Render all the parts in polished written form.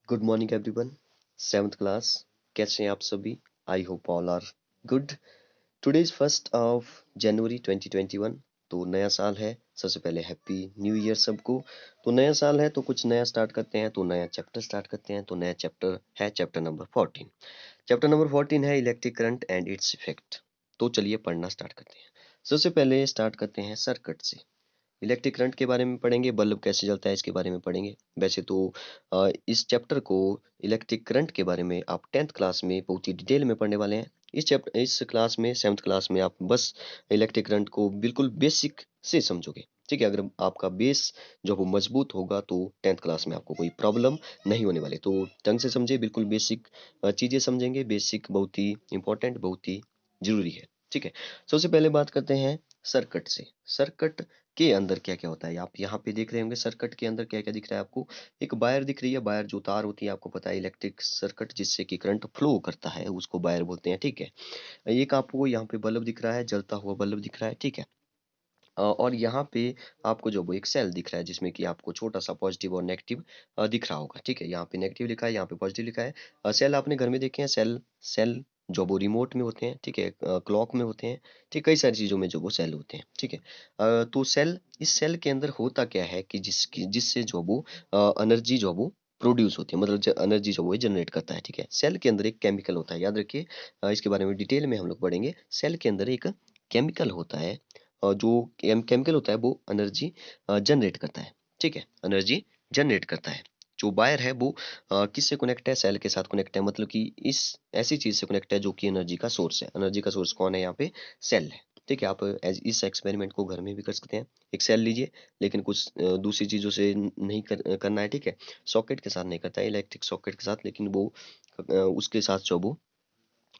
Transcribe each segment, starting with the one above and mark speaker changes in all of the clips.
Speaker 1: Good morning everyone. Seventh class, कैसे हैं आप सभी? I hope all are good. Today is 1 January 2021। तो नया साल है। सबसे पहले हैप्पी न्यू ईयर सबको। तो नया साल है तो कुछ नया स्टार्ट करते हैं, तो नया चैप्टर स्टार्ट करते हैं। तो नया चैप्टर है चैप्टर नंबर 14। चैप्टर नंबर 14 है electric current and its effect. तो चलिए पढ़ना स्टार्ट करते हैं। सबसे पहले स्टार्ट करते हैं सर्किट से। इलेक्ट्रिक करंट के बारे में पढ़ेंगे, बल्ब कैसे जलता है इसके बारे में पढ़ेंगे। वैसे तो इस चैप्टर को, इलेक्ट्रिक करंट के बारे में आप 10th क्लास में बहुत ही डिटेल में पढ़ने वाले हैं। इस क्लास में 7th क्लास में आप बस इलेक्ट्रिक करंट को बिल्कुल बेसिक से समझोगे। ठीक है, अगर आपका बेस जो वो मजबूत होगा तो 10th क्लास में आपको कोई प्रॉब्लम नहीं होने वाली। तो ढंग से समझे, बिल्कुल बेसिक चीज़ें समझेंगे। बेसिक बहुत ही इंपॉर्टेंट, बहुत ही जरूरी है। ठीक है, सबसे पहले बात करते हैं सर्किट से। सर्किट के अंदर क्या क्या होता है, आप यहाँ पे देख रहे होंगे। सर्किट के अंदर क्या क्या दिख रहा है आपको? एक वायर दिख रही है। वायर जो तार होती है, आपको पता है इलेक्ट्रिक सर्किट जिससे कि करंट फ्लो करता है उसको वायर बोलते हैं। ठीक है, एक आपको यहाँ पे बल्ब दिख रहा है, जलता हुआ बल्ब दिख रहा है। ठीक है, और यहाँ पे आपको जो वो एक सेल दिख रहा है जिसमें कि आपको छोटा सा पॉजिटिव और नेगेटिव दिख रहा होगा। ठीक है, यहाँ पे नेगेटिव लिखा है, यहाँ पे पॉजिटिव लिखा है। सेल आपने घर में देखे हैं, सेल सेल जो वो रिमोट में होते हैं। ठीक है, क्लॉक में होते हैं। ठीक, कई सारी चीज़ों में जो वो सेल होते हैं। ठीक है, तो सेल, इस सेल के अंदर होता क्या है कि जिससे जो वो एनर्जी जो वो प्रोड्यूस होती है, मतलब एनर्जी जो वो जनरेट करता है। ठीक है, सेल के अंदर एक केमिकल होता है, याद रखिए। इसके बारे में डिटेल में हम लोग पढ़ेंगे। सेल के अंदर एक केमिकल होता है, जो केमिकल होता है वो एनर्जी जनरेट करता है। ठीक है, एनर्जी जनरेट करता है। जो वायर है वो किससे कनेक्ट है? सेल के साथ कनेक्ट है। मतलब कि इस ऐसी चीज से कनेक्ट है जो कि एनर्जी का सोर्स है। एनर्जी का सोर्स कौन है? यहाँ पे सेल है। ठीक है, आप इस एक्सपेरिमेंट को घर में भी कर सकते हैं। एक सेल लीजिए, लेकिन कुछ दूसरी चीजों से नहीं करना है। ठीक है, सॉकेट के साथ नहीं करता है, इलेक्ट्रिक सॉकेट के साथ, लेकिन वो उसके साथ जो वो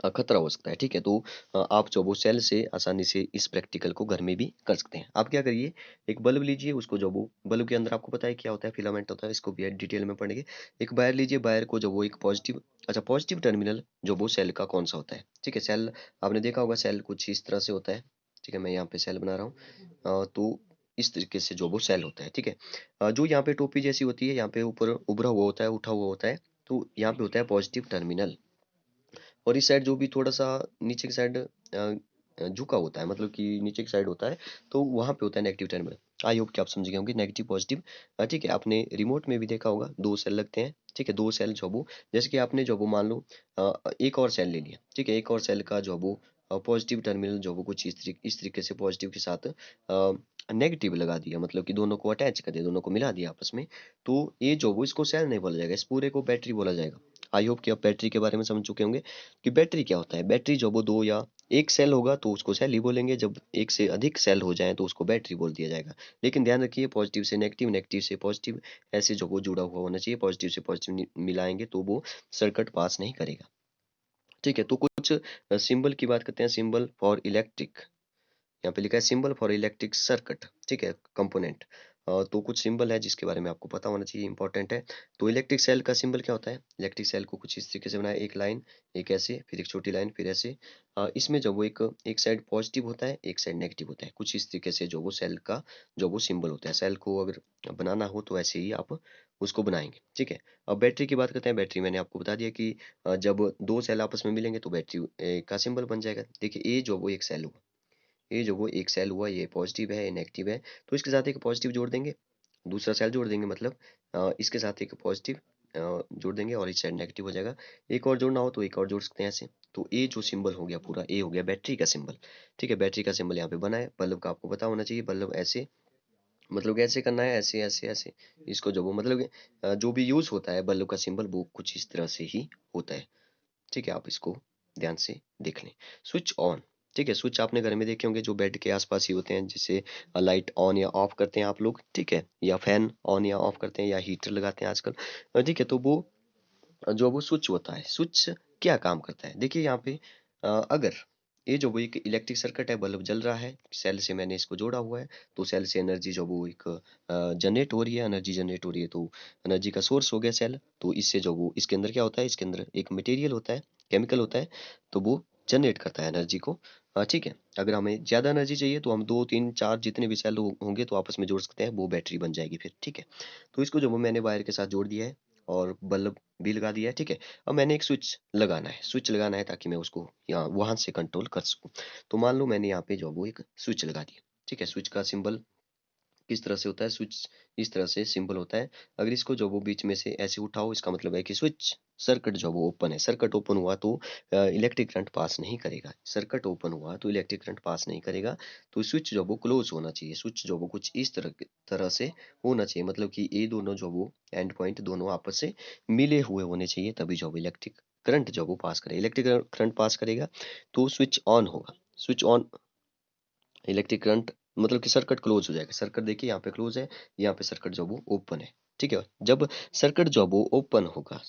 Speaker 1: खतरा हो सकता है। ठीक है, तो आप जो वो सेल से आसानी से इस प्रैक्टिकल को घर में भी कर सकते हैं। आप क्या करिए, एक बल्ब लीजिए, उसको जो वो बल्ब के अंदर आपको पता है क्या होता है? फिलामेंट होता है। इसको भी डिटेल में पढ़ेंगे। एक वायर लीजिए, वायर को जो वो एक पॉजिटिव, अच्छा पॉजिटिव टर्मिनल जो वो सेल का कौन सा होता है? ठीक है, सेल आपने देखा होगा, सेल कुछ इस तरह से होता है। ठीक है, मैं यहाँ पे सेल बना रहा हूँ। तो इस तरीके से जो वो सेल होता है। ठीक है, जो यहाँ पे टोपी जैसी होती है, यहाँ पे ऊपर उभरा हुआ होता है, उठा हुआ होता है। तो यहाँ पे होता है पॉजिटिव टर्मिनल। और इस साइड जो भी थोड़ा सा नीचे की साइड झुका होता है, मतलब कि नीचे की साइड होता है, तो वहां पे होता है नेगेटिव टर्मिनल। आई होप कि आप समझ गए होंगे, नेगेटिव पॉजिटिव। ठीक है, आपने रिमोट में भी देखा होगा, दो सेल लगते हैं। ठीक है, दो सेल जो वो, जैसे कि आपने जो वो मान लो एक और सेल ले लिया। ठीक है, एक और सेल का जो वो पॉजिटिव टर्मिनल जो वो कुछ इस तरीके से पॉजिटिव के साथ नेगेटिव लगा दिया, मतलब कि दोनों को अटैच कर दिया, दोनों को मिला दिया आपस में। तो ये जो वो, इसको सेल नहीं बोला जाएगा, इस पूरे को बैटरी बोला जाएगा। आई होप कि आप बैटरी के बारे में समझ चुके होंगे कि बैटरी क्या होता है। बैटरी जो वो दो या एक सेल होगा तो उसको सेल ही बोलेंगे, जब एक से अधिक सेल हो जाए तो उसको बैटरी बोल दिया जाएगा। लेकिन ध्यान रखिए, पॉजिटिव से नेगेटिव, नेगेटिव से पॉजिटिव, ऐसे जो वो जुड़ा हुआ होना चाहिए। पॉजिटिव से पॉजिटिव मिलाएंगे तो वो सर्किट पास नहीं करेगा। ठीक है, तो कुछ सिंबल की बात करते हैं। सिंबल फॉर इलेक्ट्रिक, यहाँ पे लिखा है सिंबल फॉर इलेक्ट्रिक सर्किट। ठीक है, कंपोनेंट। तो कुछ सिंबल है जिसके बारे में आपको पता होना चाहिए, इंपॉर्टेंट है। तो इलेक्ट्रिक सेल का सिंबल क्या होता है? इलेक्ट्रिक सेल को कुछ इस तरीके से बनाया, एक लाइन, एक ऐसे, फिर एक छोटी लाइन, फिर ऐसे। इसमें जो वो एक साइड पॉजिटिव होता है, एक साइड नेगेटिव होता है। कुछ इस तरीके से जो वो सेल का जो वो सिंबल होता है। सेल को अगर बनाना हो तो ऐसे ही आप उसको बनाएंगे। ठीक है, अब बैटरी की बात करते हैं। बैटरी मैंने आपको बता दिया कि जब दो सेल आपस में मिलेंगे तो बैटरी का सिंबल बन जाएगा। देखिए, ये जो वो एक सेल हुआ, ये जो वो एक सेल हुआ, ये पॉजिटिव है, ये नेगेटिव है। तो इसके साथ एक पॉजिटिव जोड़ देंगे, दूसरा सेल जोड़ देंगे, मतलब इसके साथ एक पॉजिटिव जोड़ देंगे और इस साइड नेगेटिव हो जाएगा। एक और जोड़ना हो तो एक और जोड़ सकते हैं ऐसे। तो ये जो सिंबल हो गया पूरा, ये हो गया बैटरी का सिंबल। ठीक है, बैटरी का सिंबल यहाँ पे बना है। बल्ब का आपको पता होना चाहिए, बल्ब ऐसे, मतलब कैसे करना है, ऐसे ऐसे ऐसे। इसको जो वो, मतलब जो भी यूज होता है बल्ब का सिंबल, वो कुछ इस तरह से ही होता है। ठीक है, आप इसको ध्यान से देख लें। Switch on. ठीक है, स्विच आपने घर में देखे होंगे, जो बेड के आसपास ही होते हैं, जिसे लाइट ऑन या ऑफ करते हैं आप लोग। ठीक है, या फैन ऑन या ऑफ करते हैं, या हीटर लगाते हैं आजकल। ठीक है, तो वो जो वो स्विच होता है, स्विच क्या काम करता है? देखिए यहाँ पे अगर ये जो वो एक इलेक्ट्रिक सर्किट है, बल्ब जल रहा है, सेल से मैंने इसको जोड़ा हुआ है। तो सेल से एनर्जी जो वो एक जनरेट हो रही है, एनर्जी जनरेट हो रही है, तो एनर्जी का सोर्स हो गया सेल। तो इससे जो वो, इसके अंदर क्या होता है, इसके अंदर एक मटेरियल होता है, केमिकल होता है, तो वो जनरेट करता है एनर्जी को। ठीक है, अगर हमें ज़्यादा एनर्जी चाहिए तो हम दो तीन चार जितने भी सेल होंगे तो आपस में जोड़ सकते हैं, वो बैटरी बन जाएगी फिर। ठीक है, तो इसको जो वो मैंने वायर के साथ जोड़ दिया है, और बल्ब भी लगा दिया है, ठीक है। अब मैंने एक स्विच लगाना है ताकि मैं उसको यहाँ वहां से कंट्रोल कर सकूं। तो मान लो मैंने यहाँ पे जो है वो एक स्विच लगा दिया, ठीक है। स्विच का सिंबल किस तरह से होता है, स्विच इस तरह से सिंबल होता है। अगर इसको जो वो बीच में से ऐसे उठाओ, इसका मतलब है कि स्विच सर्किट जो वो ओपन है। सर्किट ओपन हुआ तो इलेक्ट्रिक करंट पास नहीं करेगा। सर्किट ओपन हुआ तो इलेक्ट्रिक करंट पास नहीं करेगा। तो स्विच जो वो क्लोज होना चाहिए। स्विच जो वो कुछ इस तरह से होना चाहिए, मतलब कि ये दोनों जो वो एंड पॉइंट दोनों आपस से मिले हुए होने चाहिए, तभी जो वो इलेक्ट्रिक करंट जो वो पास करे। इलेक्ट्रिक करंट पास करेगा तो स्विच ऑन होगा। स्विच ऑन, इलेक्ट्रिक करंट मतलब कि सर्किट क्लोज हो जाएगा। सर्किट देखिए यहाँ पे क्लोज है, यहाँ पे सर्किट जो वो ओपन है, ठीक है। जब सर्किट जो वो ओपन होगा,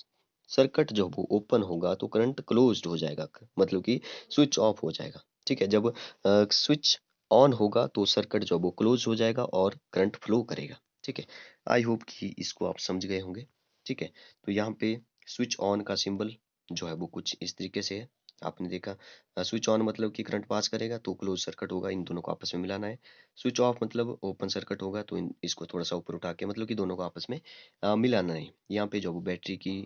Speaker 1: सर्किट जो वो ओपन होगा तो करंट क्लोज्ड हो जाएगा, मतलब कि स्विच ऑफ हो जाएगा, ठीक है। जब स्विच ऑन होगा तो सर्किट जो वो क्लोज हो जाएगा और करंट फ्लो करेगा, ठीक है। आई होप कि इसको आप समझ गए होंगे, ठीक है। तो यहाँ पे स्विच ऑन का सिंबल जो है वो कुछ इस तरीके से है, आपने देखा। स्विच ऑन मतलब कि करंट पास करेगा तो क्लोज सर्किट होगा, इन दोनों को आपस में मिलाना है। स्विच ऑफ मतलब ओपन सर्किट होगा, तो इसको थोड़ा सा ऊपर उठा के मतलब कि दोनों को आपस में मिलाना है। यहाँ पे जो वो बैटरी की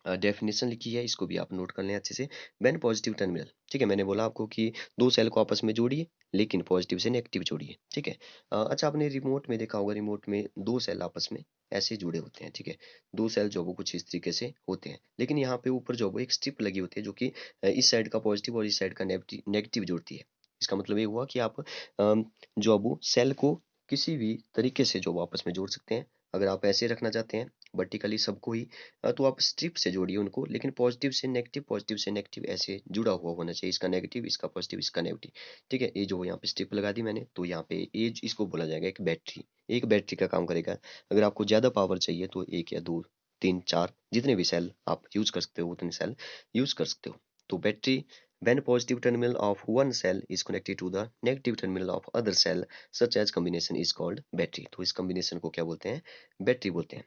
Speaker 1: डेफिनेशन लिखी है, इसको भी आप नोट कर लें अच्छे से। व्हेन पॉजिटिव टर्मिनल, ठीक है। मैंने बोला आपको कि दो सेल को आपस में जोड़िए, लेकिन पॉजिटिव से नेगेटिव जोड़िए, ठीक है। अच्छा, आपने रिमोट में देखा होगा, रिमोट में दो सेल आपस में ऐसे जुड़े होते हैं, ठीक है। दो सेल जो वो कुछ इस तरीके से होते हैं, लेकिन यहाँ पे ऊपर जो वो एक स्ट्रिप लगी होती है जो कि इस साइड का पॉजिटिव और इस साइड का नेगेटिव जोड़ती है। इसका मतलब ये हुआ कि आप जो वो सेल को किसी भी तरीके से जो वो आपस में जोड़ सकते हैं। अगर आप ऐसे रखना चाहते हैं वर्टिकली सबको ही, तो आप स्ट्रिप से जोड़िए उनको, लेकिन पॉजिटिव से नेगेटिव ऐसे जुड़ा हुआ होना चाहिए। इसका नेगेटिव, इसका पॉजिटिव, इसका नेगेटिव, ठीक है। ये जो यहाँ पे स्ट्रिप लगा दी मैंने, तो यहाँ पे ये इसको बोला जाएगा एक बैटरी। एक बैटरी का काम करेगा। अगर आपको ज़्यादा पावर चाहिए तो एक या दो, तीन, चार, जितने भी सेल आप यूज कर सकते हो उतने सेल यूज कर सकते हो। तो battery, when positive terminal of one cell is connected to the negative terminal of other cell such as combination is called battery। तो इस combination को क्या बोलते हैं, बैटरी बोलते हैं।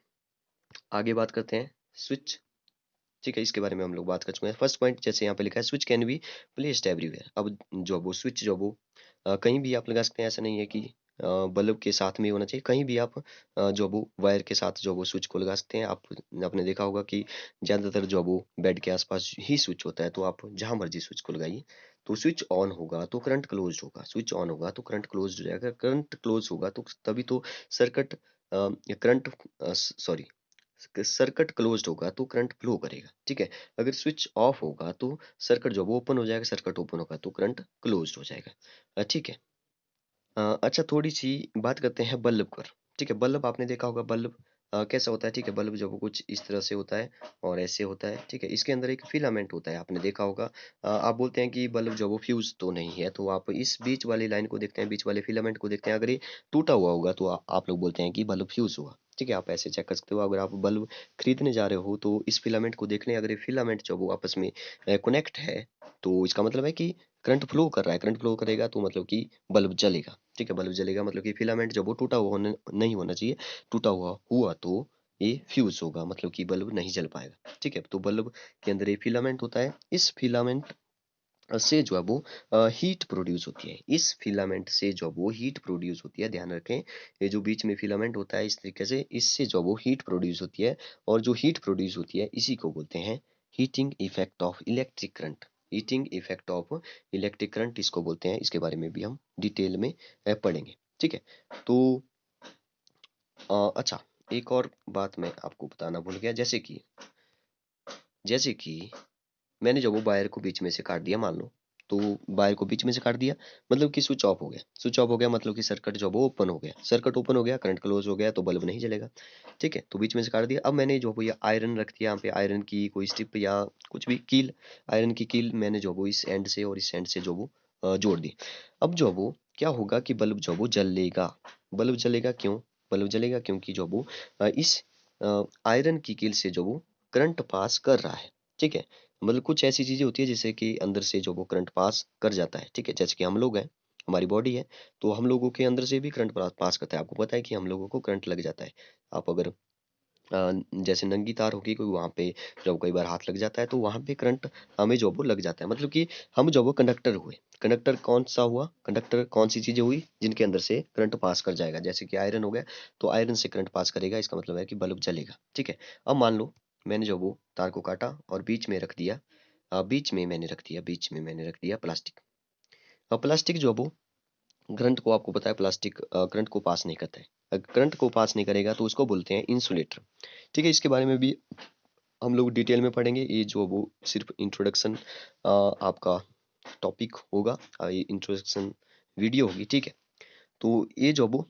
Speaker 1: आगे बात करते हैं स्विच, ठीक है। इसके बारे में हम लोग बात कर चुके हैं। फर्स्ट पॉइंट जैसे यहाँ पे लिखा है, switch can be placed everywhere. अब जो वो स्विच जो वो कहीं भी आप लगा सकते हैं। ऐसा नहीं है कि बल्ब के साथ में होना चाहिए, कहीं भी आप जो वो वायर के साथ जो वो स्विच को लगा सकते हैं। आप आपने देखा होगा कि ज़्यादातर जो वो बेड के आसपास ही स्विच होता है, तो आप जहाँ मर्जी स्विच को लगाइए। तो स्विच ऑन होगा तो करंट क्लोज होगा, स्विच ऑन होगा तो करंट क्लोज हो जाएगा। करंट क्लोज होगा तो तभी तो circuit current sorry circuit closed होगा तो करंट फ्लो करेगा, ठीक है। अगर स्विच ऑफ होगा तो सर्किट जो वो ओपन हो जाएगा, सर्किट ओपन होगा तो करंट क्लोज्ड हो जाएगा, ठीक है। अच्छा, थोड़ी सी बात करते हैं बल्ब पर, ठीक है। बल्ब आपने देखा होगा, बल्ब कैसा होता है, ठीक है। बल्ब जो वो कुछ इस तरह से होता है और ऐसे होता है, ठीक है। इसके अंदर एक फिलामेंट होता है, आपने देखा होगा। आप बोलते हैं कि बल्ब जो वो फ्यूज तो नहीं है, तो आप इस बीच वाली लाइन को देखते हैं, बीच वाले फिलामेंट को देखते हैं। अगर ये टूटा हुआ होगा तो आप लोग बोलते हैं कि बल्ब फ्यूज हुआ, ठीक है। आप ऐसे चेक कर सकते हो। अगर आप बल्ब खरीदने जा रहे हो तो इस फिलामेंट को देख लें। अगर ये फिलामेंट जो वो आपस में कनेक्ट है, तो इसका मतलब है कि करंट फ्लो कर रहा है। करंट फ्लो करेगा तो मतलब कि बल्ब जलेगा, ठीक है। बल्ब जलेगा मतलब कि फिलामेंट जब वो टूटा हुआ नहीं होना चाहिए। टूटा हुआ हुआ तो ये फ्यूज होगा, मतलब कि बल्ब नहीं जल पाएगा, ठीक है। तो बल्ब के अंदर ये फिलामेंट होता है। इस फिलामेंट से जो है वो हीट प्रोड्यूस होती है। इस फिलामेंट से जो वो हीट प्रोड्यूस होती है, ध्यान रखें। ये जो बीच में फिलामेंट होता है इस तरीके से, इससे जो वो हीट प्रोड्यूस होती है, और जो हीट प्रोड्यूस होती है इसी को बोलते हैं heating effect of electric current. Heating effect of electric current इसको बोलते हैं। इसके बारे में भी हम डिटेल में पढ़ेंगे, ठीक है। तो अच्छा, एक और बात मैं आपको बताना भूल गया। जैसे कि मैंने जब वो वायर को बीच में से काट दिया, मान लो, तो वायर को बीच में से काट दिया मतलब कि स्विच ऑफ हो गया। स्विच ऑफ हो गया मतलब कि सर्किट जो वो ओपन हो गया। सर्किट ओपन हो गया, करंट क्लोज हो गया तो बल्ब नहीं जलेगा, ठीक है। तो बीच में से काट दिया। अब मैंने जो वो ये आयरन रख दिया यहाँ पे, आयरन की कोई स्ट्रिप या कुछ भी कील, आयरन की कील मैंने जो वो इस एंड से और इस एंड से जो वो जोड़ दी। अब जो वो क्या होगा कि बल्ब जो वो जलेगा। बल्ब जलेगा क्यों? बल्ब जलेगा क्योंकि जो वो इस आयरन की कील से जो वो करंट पास कर रहा है, ठीक है। मतलब कुछ ऐसी चीजें होती है जिससे कि अंदर से जो वो करंट पास कर जाता है, ठीक है। जैसे कि हम लोग हैं, हमारी बॉडी है, तो हम लोगों के अंदर से भी करंट पास करता है। आपको पता है कि हम लोगों को करंट लग जाता है। आप अगर जैसे नंगी तार होगी कोई, वहाँ पे जब कई बार हाथ लग जाता है तो वहाँ पे करंट हमें जो है वो लग जाता है। मतलब कि हम जो है वो कंडक्टर हुए। कंडक्टर कौन सा हुआ? कंडक्टर कौन सी चीजें हुई जिनके अंदर से करंट पास कर जाएगा? जैसे कि आयरन हो गया, तो आयरन से करंट पास करेगा, इसका मतलब है कि बल्ब जलेगा। ठीक है। अब मान लो मैंने जो वो तार को काटा और बीच में रख दिया, बीच में मैंने रख दिया प्लास्टिक। अब प्लास्टिक जो है वो करंट को, आपको पता है प्लास्टिक करंट को पास नहीं करता है। अगर करंट को पास नहीं करेगा तो उसको बोलते हैं इंसुलेटर। ठीक है। इसके बारे में भी हम लोग डिटेल में पढ़ेंगे। ये जो वो सिर्फ इंट्रोडक्शन आपका टॉपिक होगा, ये इंट्रोडक्शन वीडियो होगी। ठीक है। तो ये जो वो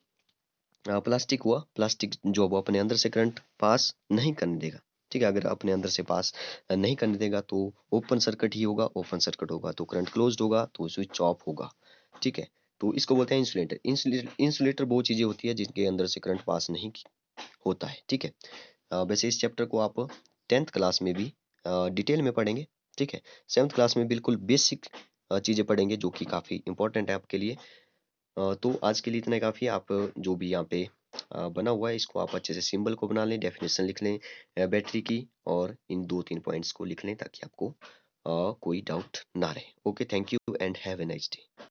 Speaker 1: प्लास्टिक हुआ, प्लास्टिक जो वो अपने अंदर से करंट पास नहीं करने देगा। ठीक है। अगर अपने अंदर से पास नहीं करने देगा तो ओपन सर्किट ही होगा, ओपन सर्किट होगा तो करंट क्लोज्ड होगा, तो स्विच ऑफ होगा। ठीक है। तो इसको बोलते हैं इंसुलेटर। इंसुलेटर वो चीजें होती है जिनके अंदर से करंट पास नहीं होता है। ठीक है। वैसे इस चैप्टर को आप 10th क्लास में भी डिटेल में पढ़ेंगे। ठीक है। 7th क्लास में बिल्कुल बेसिक चीजें पढ़ेंगे जो कि काफी इंपॉर्टेंट है आपके लिए। तो आज के लिए इतना ही काफ़ी है। आप जो भी यहाँ पे बना हुआ है इसको आप अच्छे से सिंबल को बना लें, डेफिनेशन लिख लें बैटरी की, और इन 2-3 पॉइंट्स को लिख लें ताकि आपको कोई डाउट ना रहे। Okay, thank you and have a nice day.